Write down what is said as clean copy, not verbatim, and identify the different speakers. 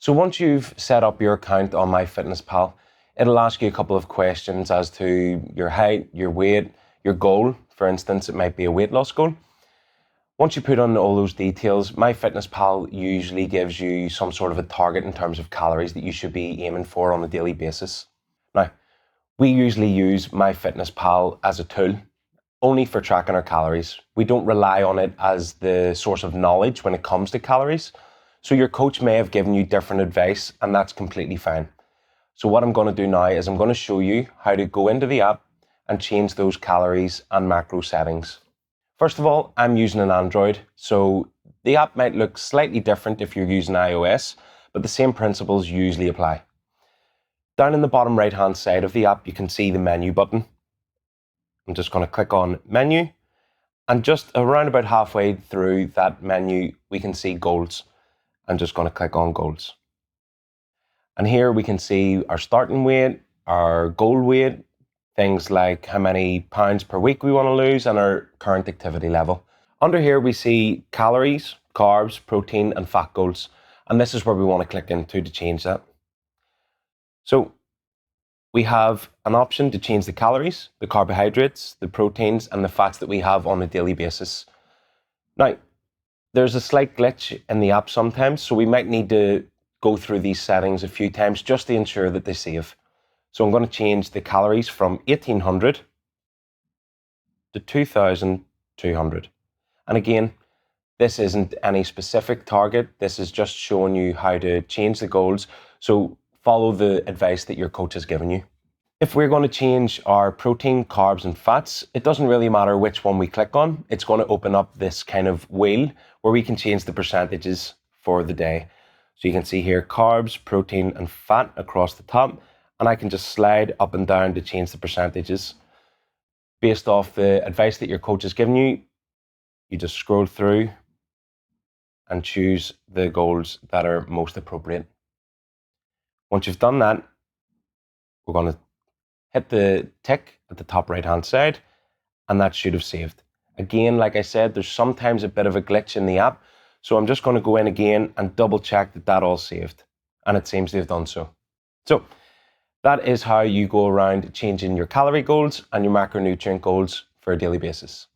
Speaker 1: So once you've set up your account on MyFitnessPal, it'll ask you a couple of questions as to your height, your weight, your goal. For instance, it might be a weight loss goal. Once you put on all those details, MyFitnessPal usually gives you some sort of a target in terms of calories that you should be aiming for on a daily basis. Now, we usually use MyFitnessPal as a tool only for tracking our calories. We don't rely on it as the source of knowledge when it comes to calories. So your coach may have given you different advice, and that's completely fine. So what I'm going to do now is I'm going to show you how to go into the app and change those calories and macro settings. First of all, I'm using an Android, so the app might look slightly different if you're using iOS, but the same principles usually apply. Down in the bottom right hand side of the app, you can see the menu button. I'm just going to click on menu, and just around about halfway through that menu, we can see goals. I'm just going to click on goals. And here we can see our starting weight, our goal weight, things like how many pounds per week we want to lose, and our current activity level. Under here we see calories, carbs, protein and fat goals, and this is where we want to click into to change that. So we have an option to change the calories, the carbohydrates, the proteins and the fats that we have on a daily basis. Now, there's a slight glitch in the app sometimes, so we might need to go through these settings a few times just to ensure that they save. So I'm going to change the calories from 1800 to 2200. And again, this isn't any specific target. This is just showing you how to change the goals. So follow the advice that your coach has given you. If we're going to change our protein, carbs and fats, it doesn't really matter which one we click on. It's going to open up this kind of wheel where we can change the percentages for the day. So you can see here carbs, protein and fat across the top. And I can just slide up and down to change the percentages. Based off the advice that your coach has given you, you just scroll through and choose the goals that are most appropriate. Once you've done that, we're going to hit the tick at the top right hand side, and that should have saved. Again, like I said, there's sometimes a bit of a glitch in the app, so I'm just going to go in again and double check that that all saved, and it seems to have done so. So that is how you go around changing your calorie goals and your macronutrient goals for a daily basis.